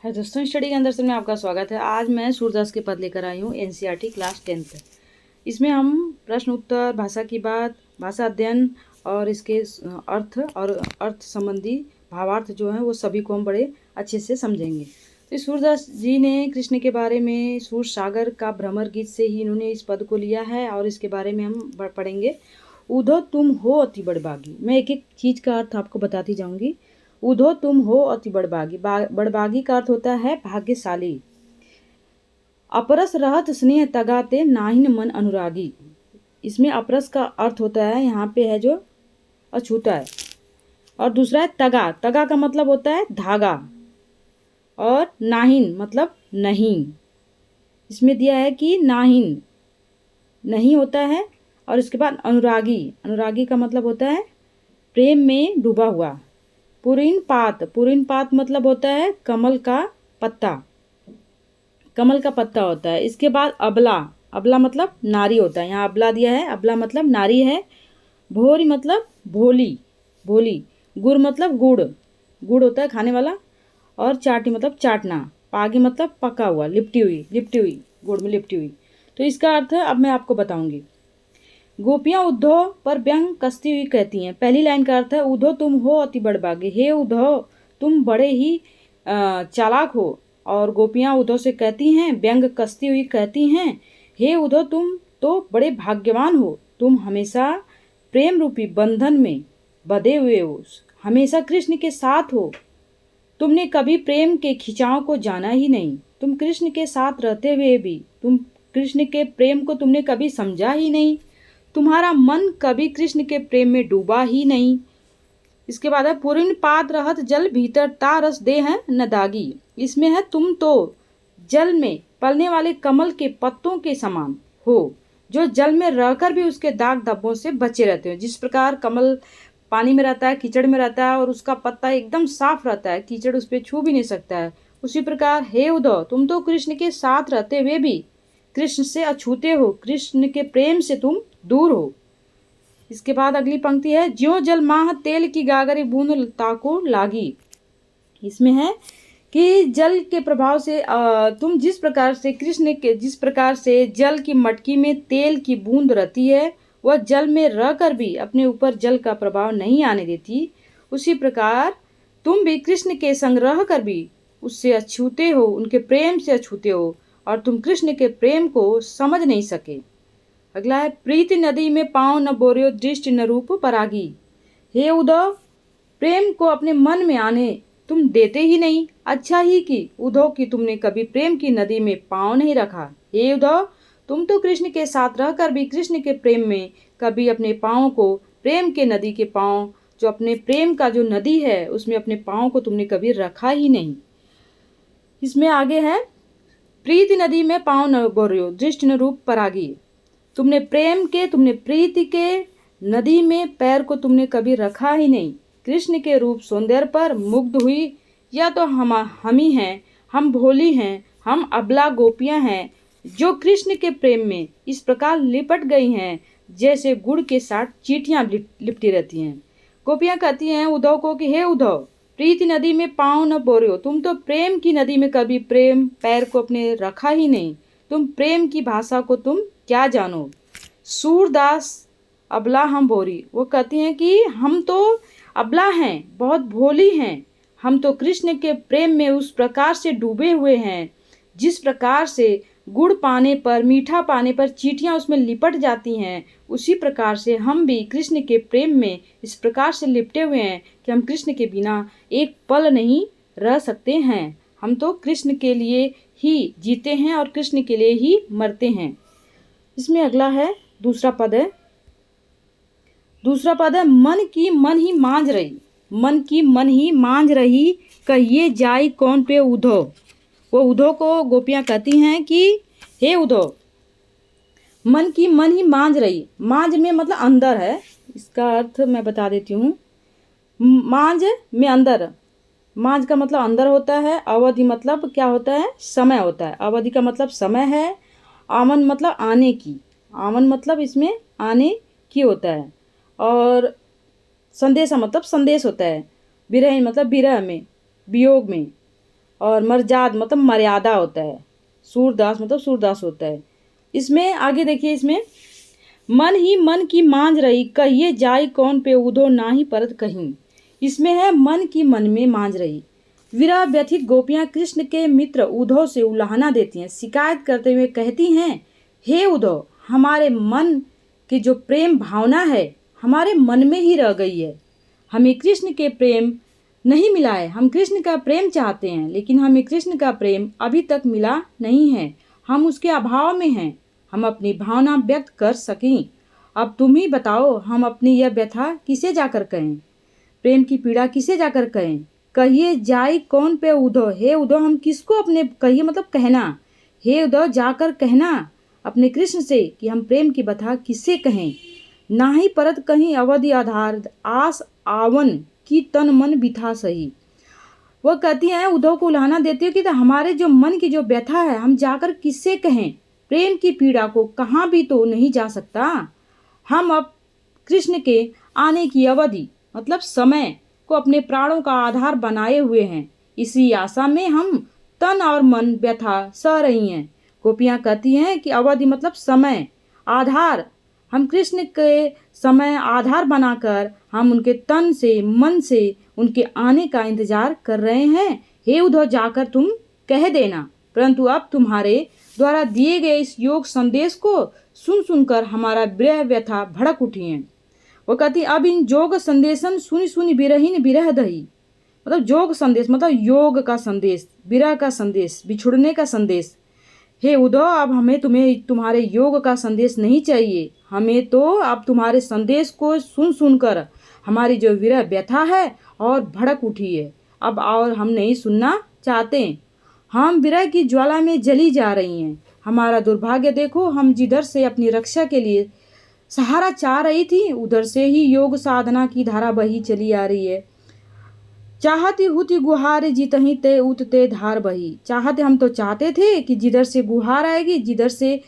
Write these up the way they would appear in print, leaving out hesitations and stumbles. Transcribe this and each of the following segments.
है दोस्तों, स्टडी के अंदर से में आपका स्वागत है। आज मैं सूरदास के पद लेकर आई हूँ एनसीईआरटी क्लास 10th। इसमें हम प्रश्न उत्तर, भाषा की बात, भाषा अध्ययन और इसके अर्थ और अर्थ संबंधी भावार्थ जो है वो सभी को हम बड़े अच्छे से समझेंगे। तो सूरदास जी ने कृष्ण के बारे में सूर सागर का भ्रमर गीत से ही इन्होंने इस पद को लिया है और इसके बारे में हम पढ़ेंगे। उधो तुम हो अति बड़भागी। मैं एक एक चीज़ का अर्थ आपको बताती जाऊंगी। उधो तुम हो अति बड़भागी। बड़भागी का अर्थ होता है भाग्यशाली। अपरस रहत स्नेह तगाते नाहिन मन अनुरागी। इसमें अपरस का अर्थ होता है यहाँ पे है जो अछूता है। और दूसरा है तगा। तगा का मतलब होता है धागा और नाहिन मतलब नहीं। इसमें दिया है कि नाहिन नहीं होता है। और इसके बाद अनुरागी। अनुरागी का मतलब होता है प्रेम में डूबा हुआ। पुरीन पात मतलब होता है कमल का पत्ता। कमल का पत्ता होता है। इसके बाद अबला। अबला मतलब नारी होता है। यहाँ अबला दिया है, अबला मतलब नारी है। भोरी मतलब भोली, भोली। गुड़ मतलब गुड़, गुड़ होता है खाने वाला। और चाटी मतलब चाटना। पागी मतलब पका हुआ, लिपटी हुई, लिपटी हुई, गुड़ में लिपटी हुई। तो इसका अर्थ अब मैं आपको बताऊंगी। गोपियाँ उद्धव पर व्यंग कसती हुई कहती हैं। पहली लाइन का अर्थ है उद्धव तुम हो अति बड़भागे। हे उद्धव तुम बड़े ही चालाक हो। और गोपियाँ उद्धव से कहती हैं, व्यंग कसती हुई कहती हैं, हे उद्धव तुम तो बड़े भाग्यवान हो। तुम हमेशा प्रेम रूपी बंधन में बंधे हुए हो, हमेशा कृष्ण के साथ हो। तुमने कभी प्रेम के खिंचाव को जाना ही नहीं। तुम कृष्ण के साथ रहते हुए भी तुम कृष्ण के प्रेम को तुमने कभी समझा ही नहीं। तुम्हारा मन कभी कृष्ण के प्रेम में डूबा ही नहीं। इसके बाद है पुरीन पाद रहत जल भीतर ता रस दे है न दागी। इसमें है तुम तो जल में पलने वाले कमल के पत्तों के समान हो, जो जल में रहकर भी उसके दाग धब्बों से बचे रहते हो। जिस प्रकार कमल पानी में रहता है, कीचड़ में रहता है और उसका पत्ता एकदम साफ रहता है, कीचड़ उस पर छू भी नहीं सकता है, उसी प्रकार हे उद्धव तुम तो कृष्ण के साथ रहते हुए भी कृष्ण से अछूते हो, कृष्ण के प्रेम से तुम दूर हो। इसके बाद अगली पंक्ति है ज्यों जल माह तेल की गागरी बूंद ताको लागी। इसमें है कि जल के प्रभाव से तुम जिस प्रकार से कृष्ण के जिस प्रकार से जल की मटकी में तेल की बूंद रहती है, वह जल में रहकर भी अपने ऊपर जल का प्रभाव नहीं आने देती, उसी प्रकार तुम भी कृष्ण के संग रह कर भी उससे अछूते हो, उनके प्रेम से अछूते हो और तुम कृष्ण के प्रेम को समझ नहीं सके। अगला है प्रीति नदी में पांव न बोरियो दृष्टि न रूप परागी। हे उद्धव प्रेम को अपने मन में आने तुम देते ही नहीं। अच्छा ही कि उद्धव की तुमने कभी प्रेम की नदी में पांव नहीं रखा। हे उद्धव तुम तो कृष्ण के साथ रहकर भी कृष्ण के प्रेम में कभी अपने पांव को, प्रेम के नदी के पांव, जो अपने प्रेम का जो नदी है उसमें अपने पांव को तुमने कभी रखा ही नहीं। इसमें आगे है प्रीति नदी में पांव न बोरियो दृष्टि न रूप परागी। तुमने प्रीति के नदी में पैर को तुमने कभी रखा ही नहीं। कृष्ण के रूप सौंदर्य पर मुग्ध हुई या तो हम ही हैं, हम भोली हैं, हम अबला गोपियां हैं जो कृष्ण के प्रेम में इस प्रकार लिपट गई हैं जैसे गुड़ के साथ चींटियां लिपटी रहती हैं। गोपियां कहती हैं उद्धव को कि हे उद्धव प्रीति नदी में पांव न बोरे हो। तुम तो प्रेम की नदी में कभी प्रेम पैर को अपने रखा ही नहीं। तुम प्रेम की भाषा को तुम क्या जानो। सूरदास अबला हम भोरी। वो कहती हैं कि हम तो अबला हैं, बहुत भोली हैं। हम तो कृष्ण के प्रेम में उस प्रकार से डूबे हुए हैं जिस प्रकार से गुड़ पाने पर, मीठा पाने पर चींटियां उसमें लिपट जाती हैं, उसी प्रकार से हम भी कृष्ण के प्रेम में इस प्रकार से लिपटे हुए हैं कि हम कृष्ण के बिना एक पल नहीं रह सकते हैं। हम तो कृष्ण के लिए ही जीते हैं और कृष्ण के लिए ही मरते हैं। इसमें अगला है दूसरा पद है मन की मन ही मांझ रही। मन की मन ही मांझ रही कहिए जाई कौन पे उद्धव। वो उद्धव को गोपियां कहती हैं कि हे उद्धव मन की मन ही मांझ रही। मांझ में मतलब अंदर है। इसका अर्थ मैं बता देती हूँ। मांझ में अंदर, मांझ का मतलब अंदर होता है। अवधि मतलब क्या होता है, समय होता है। अवधि का मतलब समय है। आमन मतलब आने की, आमन मतलब इसमें आने की होता है। और संदेशा मतलब संदेश होता है। विरह मतलब विरह में, वियोग में। और मर्जाद मतलब मर्यादा होता है। सूरदास मतलब सूरदास होता है। इसमें आगे देखिए, इसमें मन ही मन की मांझ रही, कहिए जाई कौन पे उधो ना ही परत कहीं। इसमें है मन की मन में मांझ रही। विरह व्यथित गोपियां कृष्ण के मित्र उद्धव से उलाहना देती हैं, शिकायत करते हुए कहती हैं, हे उद्धव, हमारे मन की जो प्रेम भावना है हमारे मन में ही रह गई है। हमें कृष्ण के प्रेम नहीं मिला है। हम कृष्ण का प्रेम चाहते हैं, लेकिन हमें कृष्ण का प्रेम अभी तक मिला नहीं है। हम उसके अभाव में हैं। हम अपनी भावना व्यक्त कर सकें। अब तुम ही बताओ, हम अपनी यह व्यथा किसे जाकर कहें, प्रेम की पीड़ा किसे जाकर कहें। कहिए जाई कौन पे उद्धव, हे उद्धव, हम किसको अपने कहिए मतलब कहना, हे उद्धव जाकर कहना अपने कृष्ण से कि हम प्रेम की व्यथा किससे कहें। ना ही परत कहीं अवधि आधार, आस आवन की तन मन बिथा सही। वह कहती हैं, उद्धव को उलाहना देती है कि तो हमारे जो मन की जो व्यथा है हम जाकर किससे कहें। प्रेम की पीड़ा को कहाँ भी तो नहीं जा सकता। हम अब कृष्ण के आने की अवधि मतलब समय को अपने प्राणों का आधार बनाए हुए हैं। इसी आशा में हम तन और मन व्यथा सह रही हैं। गोपियाँ कहती हैं कि अवधि मतलब समय, आधार, हम कृष्ण के समय आधार बनाकर हम उनके तन से मन से उनके आने का इंतजार कर रहे हैं। हे उद्धव, जाकर तुम कह देना। परंतु अब तुम्हारे द्वारा दिए गए इस योग संदेश को सुन सुनकर हमारा विरह व्यथा भड़क उठी है। वो कहती, अब इन योग संदेशन सुनी सुनी विरहीन विरह दही। मतलब योग संदेश मतलब योग का संदेश, विरह का संदेश, बिछुड़ने का संदेश। हे उद्धव, अब हमें तुम्हारे योग का संदेश नहीं चाहिए। हमें तो अब तुम्हारे संदेश को सुन सुनकर हमारी जो विरह व्यथा है और भड़क उठी है। अब और हम नहीं सुनना चाहते। हम विरह की ज्वाला में जली जा रही हैं। हमारा दुर्भाग्य देखो, हम जिधर से अपनी रक्षा के लिए सहारा चाह रही थी उधर से ही योग साधना की धारा बही चली आ रही है। चाहती हुती गुहार जितही ते उतते धार बही। चाहते हम तो चाहते थे कि जिधर से गुहार आएगी, जिधर से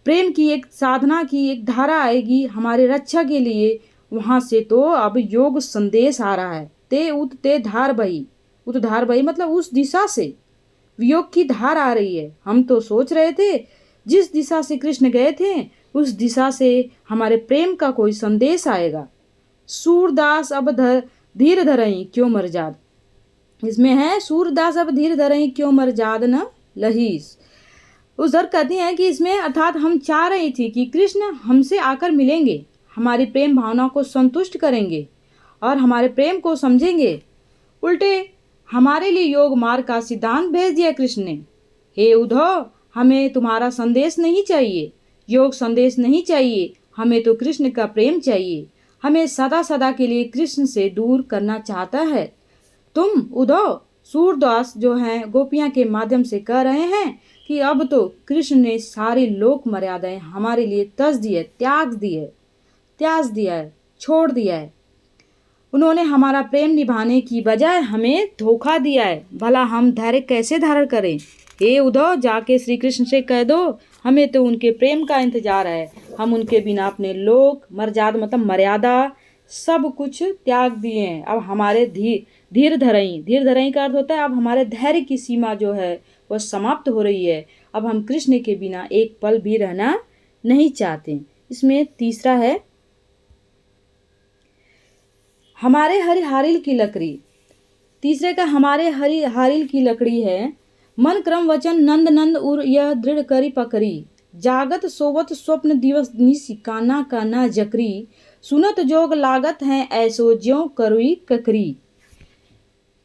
प्रेम की एक साधना की एक धारा आएगी हमारे रक्षा के लिए, वहाँ से तो अब योग संदेश आ रहा है। ते उतते धार बही, उत धार बही मतलब उस दिशा से वियोग की धार आ रही है। हम तो सोच रहे थे जिस दिशा से कृष्ण गए थे उस दिशा से हमारे प्रेम का कोई संदेश आएगा। सूरदास अब धीर धरई क्यों मर जाद। इसमें है सूरदास अब धीर धरई क्यों मर जाद न लहीस। उधर कहती हैं कि इसमें अर्थात हम चाह रही थी कि कृष्ण हमसे आकर मिलेंगे, हमारी प्रेम भावना को संतुष्ट करेंगे और हमारे प्रेम को समझेंगे। उल्टे हमारे लिए योग मार्ग का सिद्धांत भेज दिया कृष्ण ने। हे उद्धव, हमें तुम्हारा संदेश नहीं चाहिए, योग संदेश नहीं चाहिए। हमें तो कृष्ण का प्रेम चाहिए। हमें सदा सदा के लिए कृष्ण से दूर करना चाहता है तुम उद्धव। सूरदास जो हैं गोपियां के माध्यम से कह रहे हैं कि अब तो कृष्ण ने सारी लोक मर्यादाएं हमारे लिए तज दी है, त्याग दिया है, छोड़ दिया है। उन्होंने हमारा प्रेम निभाने की बजाय हमें धोखा दिया है। भला हम धैर्य कैसे धारण करें। हे उद्धव, जाके श्री कृष्ण से कह दो, हमें तो उनके प्रेम का इंतजार है। हम उनके बिना अपने लोक मर्यादा मतलब मर्यादा सब कुछ त्याग दिए हैं। अब हमारे धीर धरई का अर्थ होता है अब हमारे धैर्य की सीमा जो है वह समाप्त हो रही है। अब हम कृष्ण के बिना एक पल भी रहना नहीं चाहते। इसमें तीसरा है हमारे हारिल की लकड़ी। तीसरे का हमारे हारिल की लकड़ी है, मन क्रम वचन नंद नंद उर यह दृढ़ करी पकड़ी। जागत सोवत स्वप्न दिवस निसी काना काना जकरी। सुनत जोग लागत हैं ऐसो ज्यों करुई ककरी।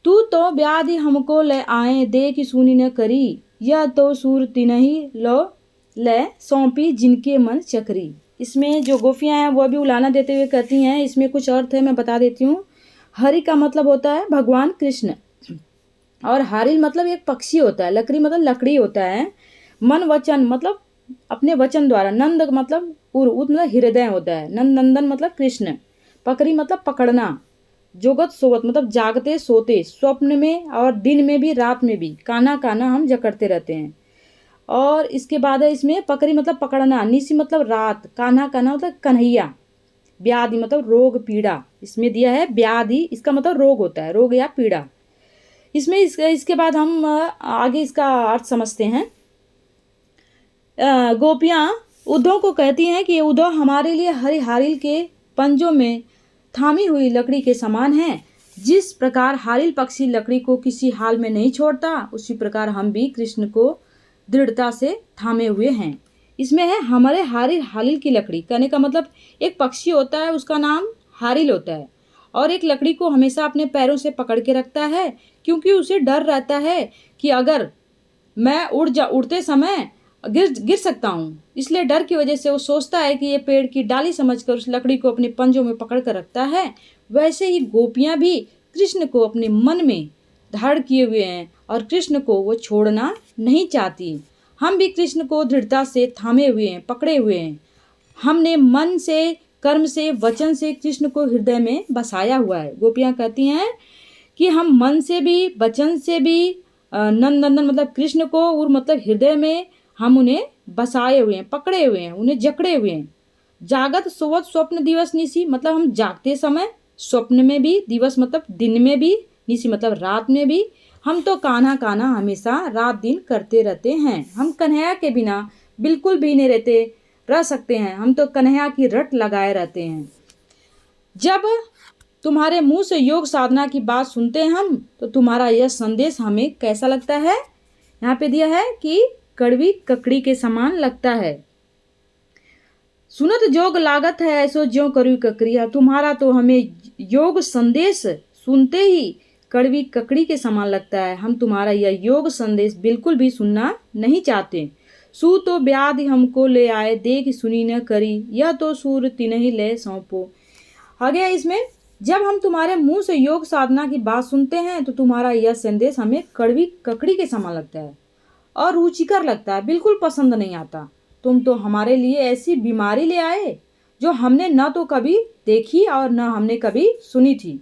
तू तो ब्याधि हमको ले आए देख सुनी न करी। यह तो सूर तिनही लो ले सौंपी जिनके मन चकरी। इसमें जो गोपियाँ हैं वह भी उलाहना देते हुए कहती हैं। इसमें कुछ अर्थ है, मैं बता देती हूँ। हरि का मतलब होता है भगवान कृष्ण, और हारिल मतलब एक पक्षी होता है, लकड़ी मतलब लकड़ी होता है। मन वचन मतलब अपने वचन द्वारा, नंद मतलब मतलब हृदय होता है, नंद नंदन मतलब कृष्ण, पकड़ी मतलब पकड़ना, जोगत सोवत मतलब जागते सोते, स्वप्न में और दिन में भी रात में भी, काना काना हम जकड़ते रहते हैं। और इसके बाद है इसमें पकड़ी मतलब पकड़ना, निसी मतलब रात, कान्हा कान्हा मतलब कन्हैया, व्याधि मतलब रोग पीड़ा। इसमें दिया है व्याधि, इसका मतलब रोग होता है, रोग या पीड़ा। इसमें इसके बाद हम आगे इसका अर्थ समझते हैं। गोपियाँ उद्धव को कहती हैं कि उद्धव हमारे लिए हारिल के पंजों में थामी हुई लकड़ी के समान है। जिस प्रकार हारिल पक्षी लकड़ी को किसी हाल में नहीं छोड़ता, उसी प्रकार हम भी कृष्ण को दृढ़ता से थामे हुए हैं। इसमें है हमारे हारिल की लकड़ी, कहने का मतलब एक पक्षी होता है, उसका नाम हारिल होता है, और एक लकड़ी को हमेशा अपने पैरों से पकड़ के रखता है, क्योंकि उसे डर रहता है कि अगर मैं उड़ते समय गिर सकता हूँ। इसलिए डर की वजह से वो सोचता है कि ये पेड़ की डाली समझकर उस लकड़ी को अपने पंजों में पकड़ कर रखता है। वैसे ही गोपियाँ भी कृष्ण को अपने मन में धारण किए हुए हैं और कृष्ण को वो छोड़ना नहीं चाहती। हम भी कृष्ण को दृढ़ता से थामे हुए हैं, पकड़े हुए हैं। हमने मन से, कर्म से, वचन से कृष्ण को हृदय में बसाया हुआ है। गोपियाँ कहती हैं कि हम मन से भी, वचन से भी नंदन मतलब कृष्ण को, और मतलब हृदय में हम उन्हें बसाए हुए हैं, पकड़े हुए हैं, उन्हें जकड़े हुए हैं। जागत सोवत स्वप्न दिवस निशी, मतलब हम जागते समय, स्वप्न में भी, दिवस मतलब दिन में भी, निशी मतलब रात में भी, हम तो कान्हा कान्हा हमेशा रात दिन करते रहते हैं। हम कन्हैया के बिना बिल्कुल भी नहीं रह सकते हैं। हम तो कन्हैया की रट लगाए रहते हैं। जब तुम्हारे मुंह से योग साधना की बात सुनते हैं हम, तो तुम्हारा यह संदेश हमें कैसा लगता है? यहाँ पे दिया है कि कड़वी ककड़ी के समान लगता है। सुनत जोग लागत है, ऐसो ज्यों कड़वी ककड़िया। तुम्हारा तो हमें योग संदेश सुनते ही कड़वी ककड़ी के समान लगता है। हम तुम्हारा यह योग संदेश बिल्कुल भी सुनना नहीं चाहते। सू तो ब्याधि हमको ले आए, देख सुनी न करी, यह तो सूर तिनहि ले सौंपो। आगे इसमें, जब हम तुम्हारे मुंह से योग साधना की बात सुनते हैं, तो तुम्हारा यह संदेश हमें कड़वी ककड़ी के समान लगता है और रुचिकर लगता है, बिल्कुल पसंद नहीं आता। तुम तो हमारे लिए ऐसी बीमारी ले आए जो हमने न तो कभी देखी और न हमने कभी सुनी थी।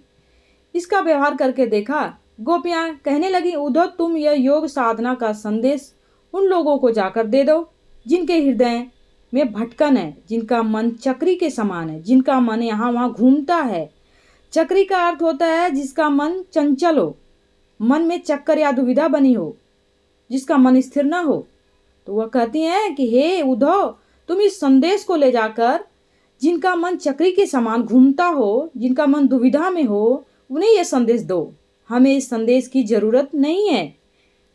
इसका व्यवहार करके देखा। गोपियां कहने लगी, उद्धव तुम यह योग साधना का संदेश उन लोगों को जाकर दे दो जिनके हृदय में भटकन है, जिनका मन चक्री के समान है, जिनका मन यहाँ वहाँ घूमता है। चक्री का अर्थ होता है जिसका मन चंचल हो, मन में चक्कर या दुविधा बनी हो, जिसका मन स्थिर न हो। तो वह कहती हैं कि हे उद्धव, तुम इस संदेश को ले जाकर जिनका मन चक्री के समान घूमता हो, जिनका मन दुविधा में हो, उन्हें यह संदेश दो। हमें इस संदेश की जरूरत नहीं है।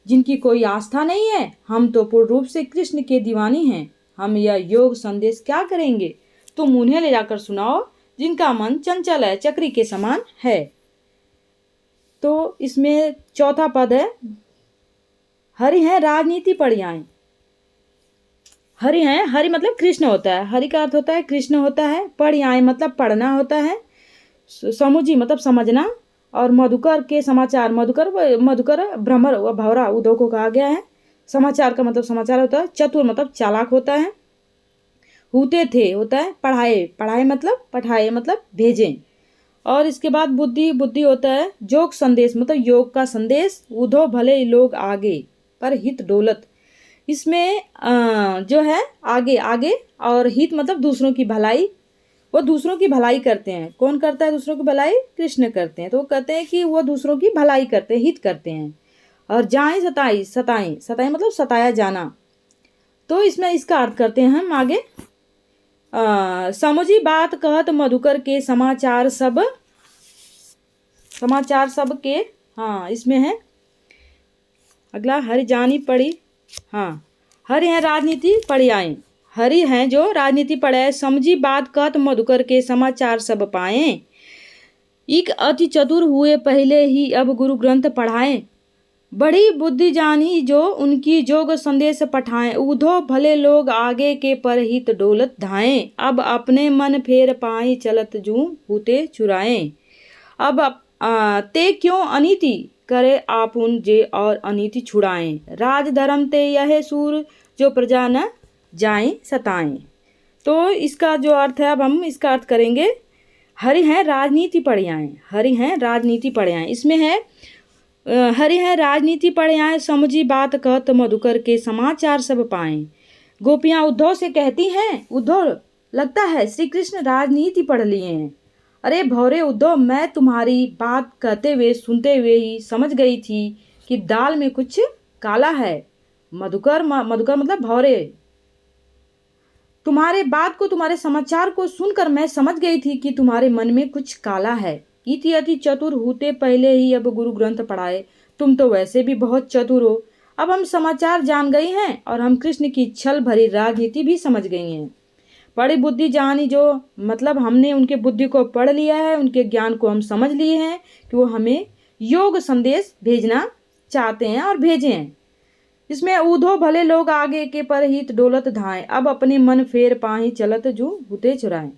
जिनकी कोई आस्था नहीं है, हम तो पूर्ण रूप से कृष्ण के दीवानी हैं। हम यह योग संदेश क्या करेंगे? तुम उन्हें ले जाकर सुनाओ जिनका मन चंचल है, चक्री के समान है। तो इसमें चौथा पद है, हरि हैं राजनीति पढ़ियाएं। हरि हैं, हरि मतलब कृष्ण होता है, हरि का अर्थ होता है कृष्ण होता है। पढ़ियाएं मतलब पढ़ना होता है। समुझी मतलब समझना। और मधुकर के समाचार, मधुकर भ्रमर व भौरा उद्धव को कहा गया है। समाचार का मतलब समाचार होता है। चतुर मतलब चालाक होता है। होते थे होता है पढ़ाए मतलब पठाए मतलब भेजें। और इसके बाद बुद्धि होता है। जोग संदेश मतलब योग का संदेश। उद्धव भले लोग आगे पर हित डोलत। इसमें जो है आगे और हित मतलब दूसरों की भलाई। वो दूसरों की भलाई करते हैं। कौन करता है दूसरों की भलाई? कृष्ण करते हैं। तो वो कहते हैं कि वो दूसरों की भलाई करते हैं, हित करते हैं। और जाए सताई मतलब सताया जाना। तो इसमें इसका अर्थ करते हैं हम आगे। समझी बात कहत मधुकर के समाचार सब के। हाँ, इसमें है अगला, हरि जानी पड़ी। हाँ, हरि हैं राजनीति पढ़ियाएं। हरि हैं जो राजनीति पढ़े। समझी बात कहत मधुकर के समाचार सब पाएं। एक अति चतुर हुए पहले ही अब गुरु ग्रंथ पढ़ाएं। बड़ी बुद्धि जानी जो उनकी जोग संदेश पठाएं। उद्धव भले लोग आगे के पर हित डोलत धाएं। अब अपने मन फेर पाए चलत जू हुते चुराएं। अब ते क्यों अनीति करे आपुन जे और अनीति छुड़ाएं। राज धर्म ते यह सूर जो प्रजा न जाएं सताएं। तो इसका जो अर्थ है, अब हम इसका अर्थ करेंगे। हरि हैं राजनीति पढ़ियाएं। हरि हैं राजनीति पढ़ियाएं। इसमें है हरि हैं राजनीति पढ़ियाएं। समझी बात कहत मधुकर के समाचार सब पाएं। गोपियां उद्धव से कहती हैं, उद्धव लगता है श्री कृष्ण राजनीति पढ़ लिए हैं। अरे भौरे उद्धव, मैं तुम्हारी बात कहते हुए सुनते हुए ही समझ गई थी कि दाल में कुछ काला है। मधुकर मधुकर मतलब भौरे, तुम्हारे बात को, तुम्हारे समाचार को सुनकर मैं समझ गई थी कि तुम्हारे मन में कुछ काला है। इति अति चतुर होते पहले ही अब गुरु ग्रंथ पढ़ाए। तुम तो वैसे भी बहुत चतुर हो। अब हम समाचार जान गए हैं और हम कृष्ण की छल भरी राजनीति भी समझ गई हैं। बड़ी बुद्धि जानी, जो मतलब हमने उनके बुद्धि को पढ़ लिया है, उनके ज्ञान को हम समझ लिए हैं कि वो हमें योग संदेश भेजना चाहते हैं और भेजे हैं। इसमें ऊधो भले लोग आगे के पर हित डोलत धाए, अब अपने मन फेर पाही चलत जो हुते चुराए।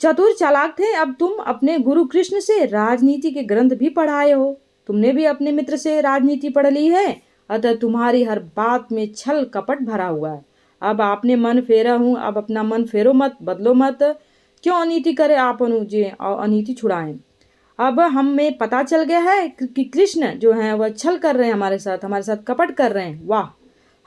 चतुर चालाक थे, अब तुम अपने गुरु कृष्ण से राजनीति के ग्रंथ भी पढ़ाए हो। तुमने भी अपने मित्र से राजनीति पढ़ ली है, अतः तुम्हारी हर बात में छल कपट भरा हुआ है। अब आपने मन फेरा हूं, अब अपना मन फेरो मत, बदलो मत। क्यों अनीति करे आप अनुजे और अनीति छुड़ाएं। अब हमें पता चल गया है कि कृष्ण जो है वह छल कर रहे हैं, हमारे साथ कपट कर रहे हैं। वाह,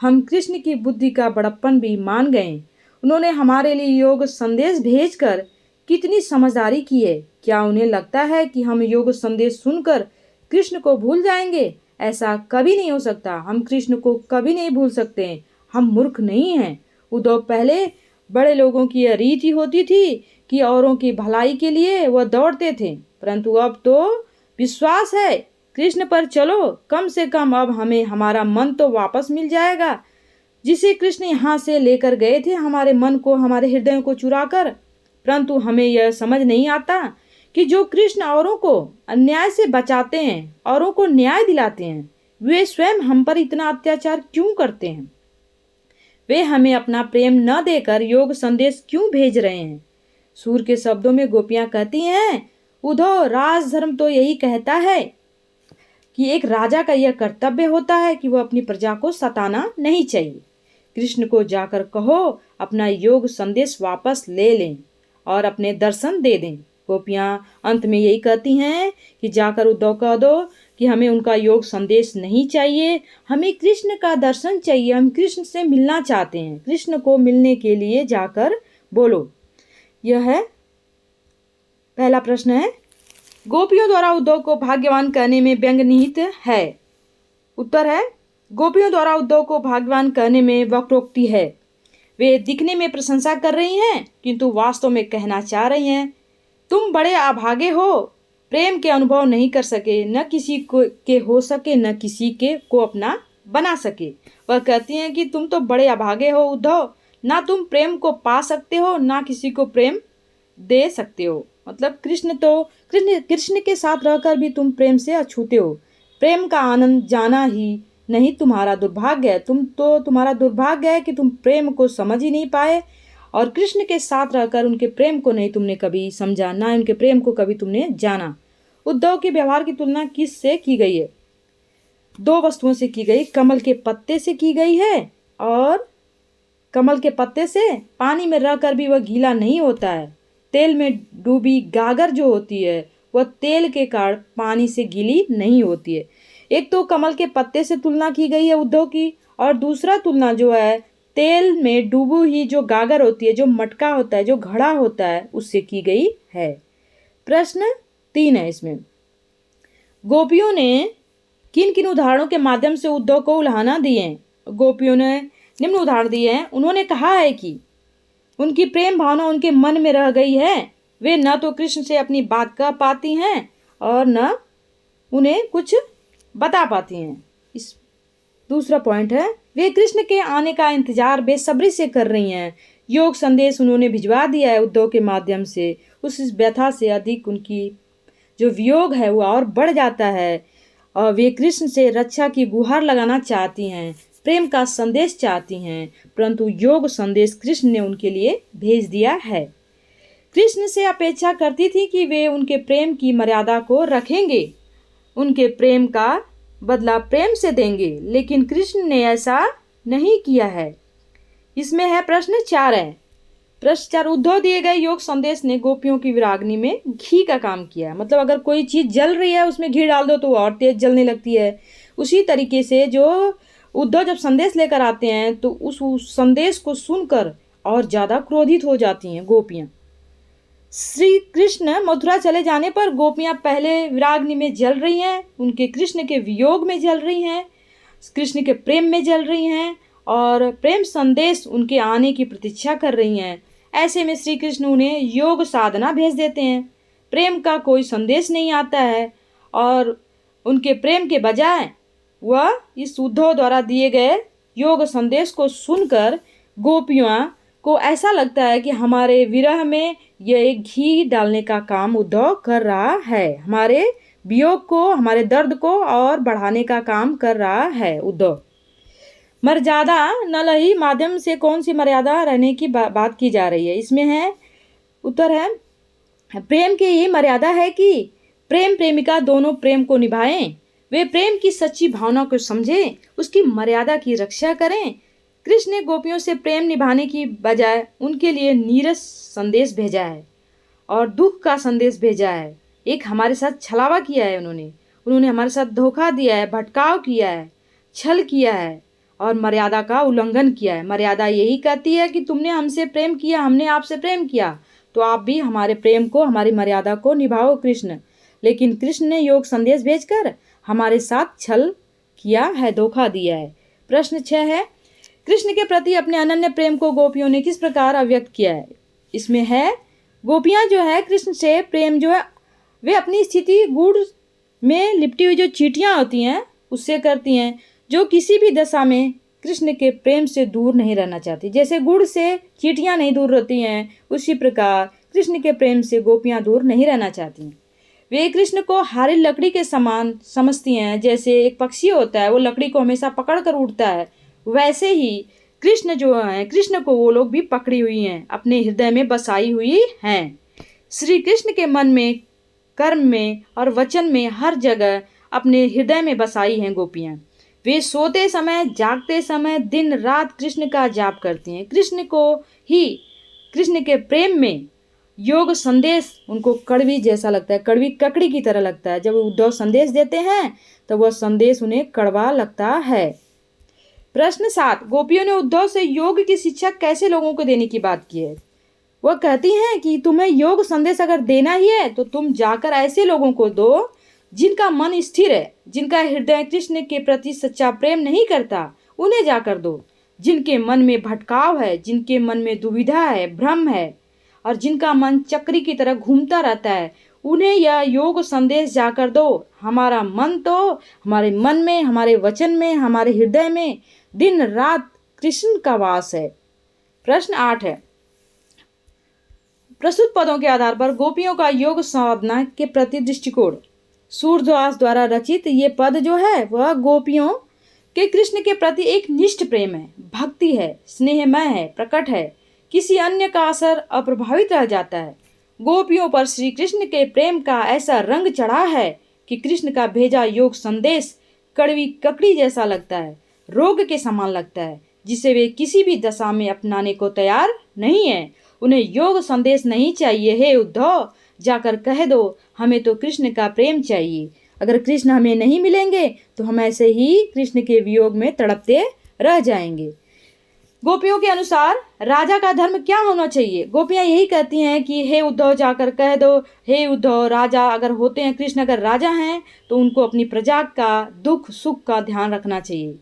हम कृष्ण की बुद्धि का बड़प्पन भी मान गए। उन्होंने हमारे लिए योग संदेश भेजकर कितनी समझदारी की है। क्या उन्हें लगता है कि हम योग संदेश सुनकर कृष्ण को भूल जाएंगे? ऐसा कभी नहीं हो सकता। हम कृष्ण को कभी नहीं भूल सकते। हम मूर्ख नहीं हैं। उद्धव, पहले बड़े लोगों की यह रीति होती थी कि औरों की भलाई के लिए वह दौड़ते थे, परंतु अब तो विश्वास है कृष्ण पर। चलो, कम से कम अब हमें हमारा मन तो वापस मिल जाएगा, जिसे कृष्ण यहाँ से लेकर गए थे, हमारे मन को, हमारे हृदय को चुरा कर। परंतु हमें यह समझ नहीं आता कि जो कृष्ण औरों को अन्याय से बचाते हैं, औरों को न्याय दिलाते हैं, वे स्वयं हम पर इतना अत्याचार क्यों करते हैं? वे हमें अपना प्रेम न देकर योग संदेश क्यों भेज रहे हैं? सूर के शब्दों में गोपियां कहती हैं, उद्धव, राजधर्म तो यही कहता है कि एक राजा का यह कर्तव्य होता है कि वह अपनी प्रजा को सताना नहीं चाहिए। कृष्ण को जाकर कहो अपना योग संदेश वापस ले लें और अपने दर्शन दे दें। गोपियां अंत में यही कहती हैं कि जाकर उद्धव कह दो कि हमें उनका योग संदेश नहीं चाहिए, हमें कृष्ण का दर्शन चाहिए, हम कृष्ण से मिलना चाहते हैं। कृष्ण को मिलने के लिए जाकर बोलो। यह है पहला प्रश्न है, गोपियों द्वारा उद्धव को भाग्यवान कहने में व्यंग निहित है। उत्तर है, गोपियों द्वारा उद्धव को भाग्यवान कहने में वक्रोक्ति है। वे दिखने में प्रशंसा कर रही हैं, किंतु वास्तव में कहना चाह रही हैं, तुम बड़े अभागे हो, प्रेम के अनुभव नहीं कर सके, न किसी को के हो सके, न किसी के को अपना बना सके। वह कहती हैं कि तुम तो बड़े अभागे हो उद्धव, ना तुम प्रेम को पा सकते हो, ना किसी को प्रेम दे सकते हो। मतलब कृष्ण के साथ रहकर भी तुम प्रेम से अछूते हो। प्रेम का आनंद जाना ही नहीं तुम्हारा दुर्भाग्य है। तुम्हारा दुर्भाग्य है कि तुम प्रेम को समझ ही नहीं पाए और कृष्ण के साथ रहकर उनके प्रेम को नहीं तुमने कभी समझा, ना उनके प्रेम को कभी तुमने जाना। उद्धव के व्यवहार की तुलना किस से की गई है? दो वस्तुओं से की गई, कमल के पत्ते से की गई है। और कमल के पत्ते से पानी में रहकर भी वह गीला नहीं होता है। तेल में डूबी गागर जो होती है वह तेल के कारण पानी से गीली नहीं होती है। एक तो कमल के पत्ते से तुलना की गई है उद्धव की, और दूसरा तुलना जो है तेल में डूबी हुई जो गागर होती है, जो मटका होता है, जो घड़ा होता है, उससे की गई है। प्रश्न 3 है इसमें, गोपियों ने किन किन उदाहरणों के माध्यम से उद्धव को उल्हाना दिए? गोपियों ने निम्न उदाहरण दिए हैं। उन्होंने कहा है कि उनकी प्रेम भावना उनके मन में रह गई है। वे न तो कृष्ण से अपनी बात कह पाती हैं और न उन्हें कुछ बता पाती हैं। इस दूसरा पॉइंट है, वे कृष्ण के आने का इंतजार बेसब्री से कर रही हैं। योग संदेश उन्होंने भिजवा दिया है उद्धव के माध्यम से। उस व्यथा से अधिक उनकी जो वियोग है वो और बढ़ जाता है और वे कृष्ण से रक्षा की गुहार लगाना चाहती हैं, प्रेम का संदेश चाहती हैं, परंतु योग संदेश कृष्ण ने उनके लिए भेज दिया है। कृष्ण से अपेक्षा करती थी कि वे उनके प्रेम की मर्यादा को रखेंगे, उनके प्रेम का बदला प्रेम से देंगे, लेकिन कृष्ण ने ऐसा नहीं किया है। इसमें है प्रश्न 4 है। प्रश्न 4, उद्धव दिए गए योग संदेश ने गोपियों की विरागनी में घी का काम किया है। मतलब अगर कोई चीज़ जल रही है उसमें घी डाल दो तो और तेज जलने लगती है। उसी तरीके से जो उद्धव जब संदेश लेकर आते हैं तो उस संदेश को सुनकर और ज़्यादा क्रोधित हो जाती हैं गोपियाँ। श्री कृष्ण मथुरा चले जाने पर गोपियां पहले विराग्नि में जल रही हैं, उनके कृष्ण के वियोग में जल रही हैं, कृष्ण के प्रेम में जल रही हैं और प्रेम संदेश उनके आने की प्रतीक्षा कर रही हैं। ऐसे में श्री कृष्ण उन्हें योग साधना भेज देते हैं। प्रेम का कोई संदेश नहीं आता है और उनके प्रेम के बजाय वह इस उद्धव द्वारा दिए गए योग संदेश को सुनकर गोपियां को ऐसा लगता है कि हमारे विरह में यह एक घी डालने का काम उद्धव कर रहा है, हमारे वियोग को, हमारे दर्द को और बढ़ाने का काम कर रहा है उद्धव। मर्यादा नलही माध्यम से कौन सी मर्यादा रहने की बात की जा रही है? इसमें है उत्तर है प्रेम की ये मर्यादा है कि प्रेम प्रेमिका दोनों प्रेम को निभाएं, वे प्रेम की सच्ची भावना को समझें, उसकी मर्यादा की रक्षा करें। कृष्ण ने गोपियों से प्रेम निभाने की बजाय उनके लिए नीरस संदेश भेजा है और दुख का संदेश भेजा है। एक हमारे साथ छलावा किया है, उन्होंने हमारे साथ धोखा दिया है, भटकाव किया है, छल किया है और मर्यादा का उल्लंघन किया है। मर्यादा यही कहती है कि तुमने हमसे प्रेम किया, हमने आपसे प्रेम किया, तो आप भी हमारे प्रेम को, हमारी मर्यादा को निभाओ कृष्ण। लेकिन कृष्ण ने योग संदेश भेजकर हमारे साथ छल किया है, धोखा दिया है। प्रश्न 6 है, कृष्ण के प्रति अपने अनन्य प्रेम को गोपियों ने किस प्रकार अभिव्यक्त किया है? इसमें है गोपियां जो है कृष्ण से प्रेम जो है वे अपनी स्थिति गुड़ में लिपटी हुई जो चींटियां होती हैं उससे करती हैं, जो किसी भी दशा में कृष्ण के प्रेम से दूर नहीं रहना चाहती। जैसे गुड़ से चींटियां नहीं दूर रहती हैं, उसी प्रकार कृष्ण के प्रेम से गोपियां दूर नहीं रहना चाहती हैं। वे कृष्ण को हारी लकड़ी के समान समझती हैं। जैसे एक पक्षी होता है, वो लकड़ी को हमेशा पकड़ कर उड़ता है, वैसे ही कृष्ण जो है, कृष्ण को वो लोग भी पकड़ी हुई हैं, अपने हृदय में बसाई हुई हैं। श्री कृष्ण के मन में, कर्म में और वचन में हर जगह अपने हृदय में बसाई हैं गोपियां। वे सोते समय, जागते समय, दिन रात कृष्ण का जाप करती हैं। कृष्ण के प्रेम में योग संदेश उनको कड़वी जैसा लगता है, कड़वी ककड़ी की तरह लगता है। जब उद्धव संदेश देते हैं तो वह संदेश उन्हें कड़वा लगता है। प्रश्न 7, गोपियों ने उद्धव से योग की शिक्षा कैसे लोगों को देने की बात की है? वह कहती हैं कि तुम्हें योग संदेश अगर देना ही है तो तुम जाकर ऐसे लोगों को दो जिनका मन स्थिर है, जिनका हृदय कृष्ण के प्रति सच्चा प्रेम नहीं करता, उन्हें जाकर दो। जिनके मन में भटकाव है, जिनके मन में दुविधा है, भ्रम है और जिनका मन चक्री की तरह घूमता रहता है, उन्हें यह योग संदेश जाकर दो। हमारा मन तो हमारे मन में, हमारे वचन में, हमारे हृदय में दिन रात कृष्ण का वास है। प्रश्न 8 है, प्रस्तुत पदों के आधार पर गोपियों का योग साधना के प्रति दृष्टिकोण। सूरदास द्वारा रचित ये पद जो है वह गोपियों के कृष्ण के प्रति एक निष्ठ प्रेम है, भक्ति है, स्नेहमय है, प्रकट है। किसी अन्य का असर अप्रभावित रह जाता है। गोपियों पर श्री कृष्ण के प्रेम का ऐसा रंग चढ़ा है कि कृष्ण का भेजा योग संदेश कड़वी ककड़ी जैसा लगता है, रोग के समान लगता है, जिसे वे किसी भी दशा में अपनाने को तैयार नहीं है। उन्हें योग संदेश नहीं चाहिए। हे उद्धव, जाकर कह दो हमें तो कृष्ण का प्रेम चाहिए। अगर कृष्ण हमें नहीं मिलेंगे तो हम ऐसे ही कृष्ण के वियोग में तड़पते रह जाएंगे। गोपियों के अनुसार राजा का धर्म क्या होना चाहिए? गोपियां यही कहती हैं कि हे उद्धव, जाकर कह दो, हे उद्धव, राजा अगर होते हैं, कृष्ण अगर राजा हैं तो उनको अपनी प्रजा का दुख सुख का ध्यान रखना चाहिए।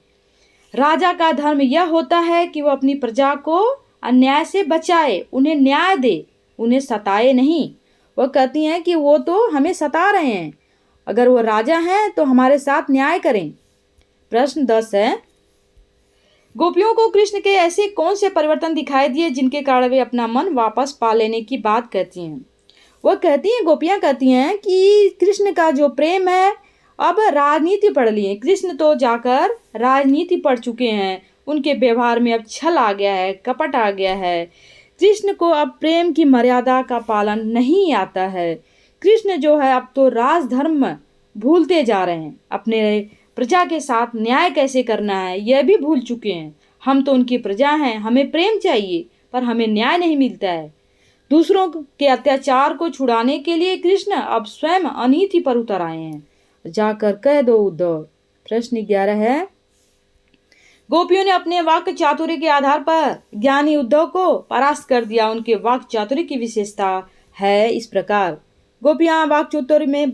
राजा का धर्म यह होता है कि वह अपनी प्रजा को अन्याय से बचाए, उन्हें न्याय दे, उन्हें सताए नहीं। वह कहती हैं कि वो तो हमें सता रहे हैं, अगर वो राजा हैं तो हमारे साथ न्याय करें। प्रश्न 10 है, गोपियों को कृष्ण के ऐसे कौन से परिवर्तन दिखाई दिए जिनके कारण वे अपना मन वापस पा लेने की बात कहती हैं? वह कहती हैं, गोपियां कहती हैं कि कृष्ण का जो प्रेम है अब राजनीति पढ़ लिए। कृष्ण तो जाकर राजनीति पढ़ चुके हैं, उनके व्यवहार में अब छल आ गया है, कपट आ गया है। कृष्ण को अब प्रेम की मर्यादा का पालन नहीं आता है। कृष्ण जो है अब तो राजधर्म भूलते जा रहे हैं, अपने प्रजा के साथ न्याय कैसे करना है यह भी भूल चुके हैं। हम तो उनकी प्रजा हैं, हमें प्रेम चाहिए पर हमें न्याय नहीं मिलता है। दूसरों के अत्याचार को छुड़ाने के लिए कृष्ण अब स्वयं अनीति पर उतर आए हैं। जाकर कह दो उद्धव। प्रश्न 11 है, गोपियों ने अपने वाक्य चातुर्य के आधार पर ज्ञानी उद्धव को परास्त कर दिया। उनके वाक्य चातुर्य की विशेषता है इस प्रकार। गोपियाँ वाक्चतुर्य में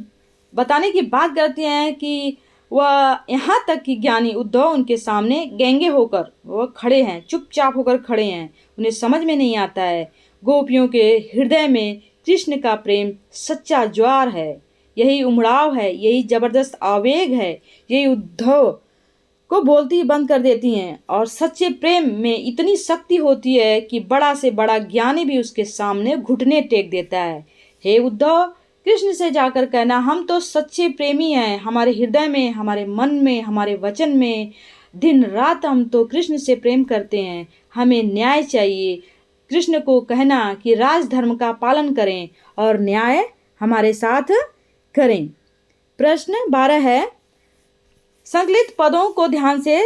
बताने की बात करती हैं कि वह यहाँ तक कि ज्ञानी उद्धव उनके सामने गैंगे होकर वह खड़े हैं, चुपचाप होकर खड़े हैं। उन्हें समझ में नहीं आता है गोपियों के हृदय में कृष्ण का प्रेम सच्चा ज्वार है, यही उमड़ाव है, यही जबरदस्त आवेग है। यही उद्धव को बोलती बंद कर देती हैं और सच्चे प्रेम में इतनी शक्ति होती है कि बड़ा से बड़ा ज्ञानी भी उसके सामने घुटने टेक देता है। हे उद्धव, कृष्ण से जाकर कहना हम तो सच्चे प्रेमी हैं, हमारे हृदय में, हमारे मन में, हमारे वचन में दिन रात हम तो कृष्ण से प्रेम करते हैं, हमें न्याय चाहिए। कृष्ण को कहना कि राजधर्म का पालन करें और न्याय हमारे साथ करें। प्रश्न 12 है, संकलित पदों को ध्यान से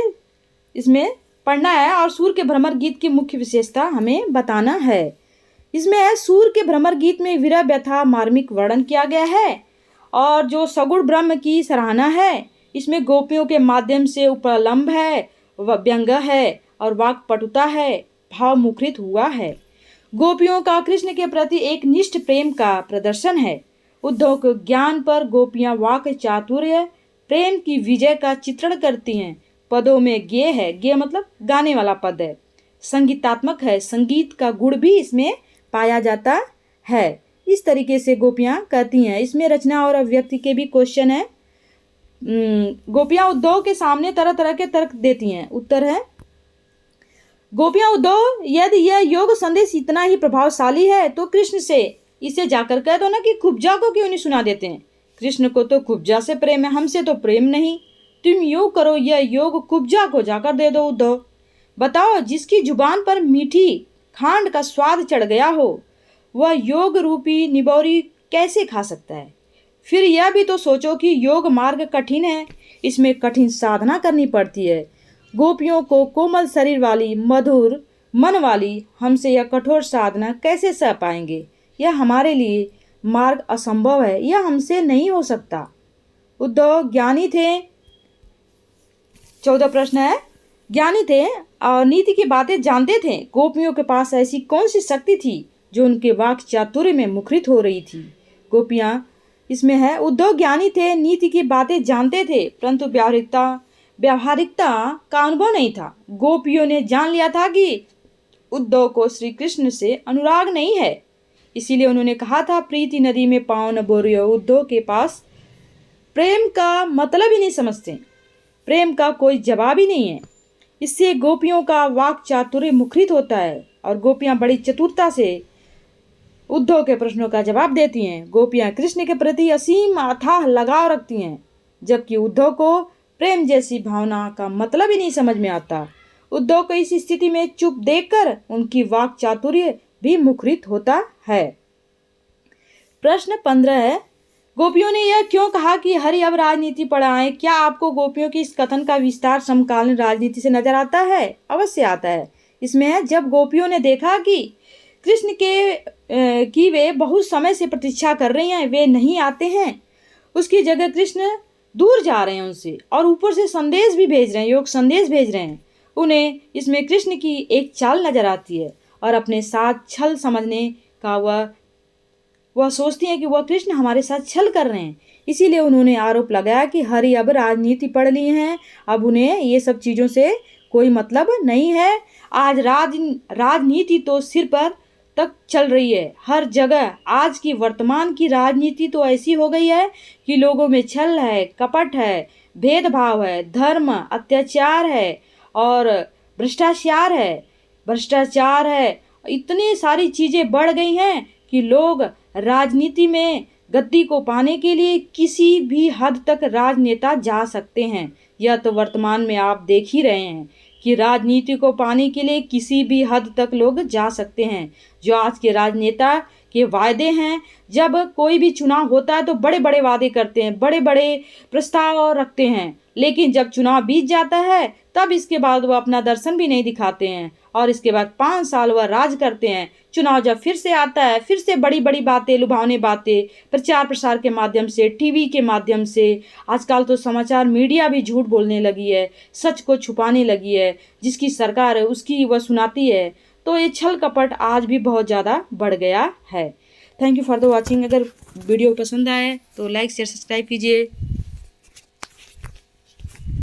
इसमें पढ़ना है और सूर के भ्रमर गीत की मुख्य विशेषता हमें बताना है। इसमें है सूर के भ्रमर गीत में विरह व्यथा मार्मिक वर्णन किया गया है और जो सगुण ब्रह्म की सराहना है। इसमें गोपियों के माध्यम से उपलम्ब है, व्यंग है और वाक्पटुता है, भाव मुखरित हुआ है। गोपियों का कृष्ण के प्रति एक निष्ठ प्रेम का प्रदर्शन है। उद्धव के ज्ञान पर गोपियां वाक चातुर्य प्रेम की विजय का चित्रण करती हैं। पदों में गे है, गे मतलब गाने वाला पद है, संगीतात्मक है, संगीत का गुण भी इसमें पाया जाता है। इस तरीके से गोपियां कहती हैं। इसमें रचना और अभिव्यक्ति के भी क्वेश्चन है। गोपियां उद्धव के सामने तरह तरह के तर्क देती हैं। उत्तर है, गोपियां उद्धव, यदि यह योग संदेश इतना ही प्रभावशाली है तो कृष्ण से इसे जाकर कह दो ना कि कुब्जा को क्यों नहीं सुना देते हैं। कृष्ण को तो कुब्जा से प्रेम है, हमसे तो प्रेम नहीं। तुम यूं करो, यह योग कुब्जा को जाकर दे दो। उद्धव, बताओ जिसकी जुबान पर मीठी खांड का स्वाद चढ़ गया हो वह योग रूपी निबौरी कैसे खा सकता है। फिर यह भी तो सोचो कि योग मार्ग कठिन है, इसमें कठिन साधना करनी पड़ती है। गोपियों को कोमल शरीर वाली, मधुर मन वाली हमसे यह कठोर साधना कैसे सह पाएंगे। यह हमारे लिए मार्ग असंभव है, यह हमसे नहीं हो सकता। उद्धव ज्ञानी थे। 14 प्रश्न है, ज्ञानी थे और नीति की बातें जानते थे। गोपियों के पास ऐसी कौन सी शक्ति थी जो उनके वाक चातुर्य में मुखरित हो रही थी। गोपियां इसमें है, उद्धव ज्ञानी थे, नीति की बातें जानते थे, परंतु व्यावहारिकता का अनुभव नहीं था। गोपियों ने जान लिया था कि उद्धव को श्री कृष्ण से अनुराग नहीं है, इसीलिए उन्होंने कहा था प्रीति नदी में पाँव न बोरियो। उद्धव के पास प्रेम का मतलब ही नहीं समझते, प्रेम का कोई जवाब ही नहीं है। इससे गोपियों का वाक चातुर्य मुखरित होता है और गोपियां बड़ी चतुरता से उद्धव के प्रश्नों का जवाब देती हैं। गोपियां कृष्ण के प्रति असीम अथाह लगाव रखती हैं, जबकि उद्धव को प्रेम जैसी भावना का मतलब ही नहीं समझ में आता। उद्धव को इस स्थिति में चुप देखकर उनकी वाक चातुर्य भी मुखरित होता है। प्रश्न 15 है, गोपियों ने यह क्यों कहा कि हरि अब राजनीति पढ़ाएं। क्या आपको गोपियों की इस कथन का विस्तार समकालीन राजनीति से नजर आता है? अवश्य आता है। इसमें है, जब गोपियों ने देखा कि कृष्ण की वे बहुत समय से प्रतीक्षा कर रही हैं, वे नहीं आते हैं, उसकी जगह कृष्ण दूर जा रहे हैं उनसे और ऊपर से संदेश भी भेज रहे हैं, योग संदेश भेज रहे हैं। उन्हें इसमें कृष्ण की एक चाल नजर आती है और अपने साथ छल समझने का वह सोचती हैं कि वह कृष्ण हमारे साथ छल कर रहे हैं। इसीलिए उन्होंने आरोप लगाया कि हरि अब राजनीति पढ़ ली हैं, अब उन्हें ये सब चीज़ों से कोई मतलब नहीं है। आज राजनीति तो सिर पर तक चल रही है, हर जगह। आज की वर्तमान की राजनीति तो ऐसी हो गई है कि लोगों में छल है, कपट है, भेदभाव है, धर्म अत्याचार है और भ्रष्टाचार है। इतनी सारी चीज़ें बढ़ गई हैं कि लोग राजनीति में गद्दी को पाने के लिए किसी भी हद तक राजनेता जा सकते हैं। यह तो वर्तमान में आप देख ही रहे हैं कि राजनीति को पाने के लिए किसी भी हद तक लोग जा सकते हैं। जो आज के राजनेता के वायदे हैं, जब कोई भी चुनाव होता है तो बड़े बड़े वादे करते हैं, बड़े बड़े प्रस्ताव रखते हैं, लेकिन जब चुनाव बीत जाता है तब इसके बाद वह अपना दर्शन भी नहीं दिखाते हैं और इसके बाद 5 साल वह राज करते हैं। चुनाव जब फिर से आता है, फिर से बड़ी बड़ी बातें, लुभावनी बातें प्रचार प्रसार के माध्यम से, टीवी के माध्यम से, आजकल तो समाचार मीडिया भी झूठ बोलने लगी है, सच को छुपाने लगी है। जिसकी सरकार है उसकी वह सुनाती है। तो ये छल कपट आज भी बहुत ज़्यादा बढ़ गया है। Thank you for the watching. अगर वीडियो पसंद आए तो लाइक शेयर सब्सक्राइब कीजिए।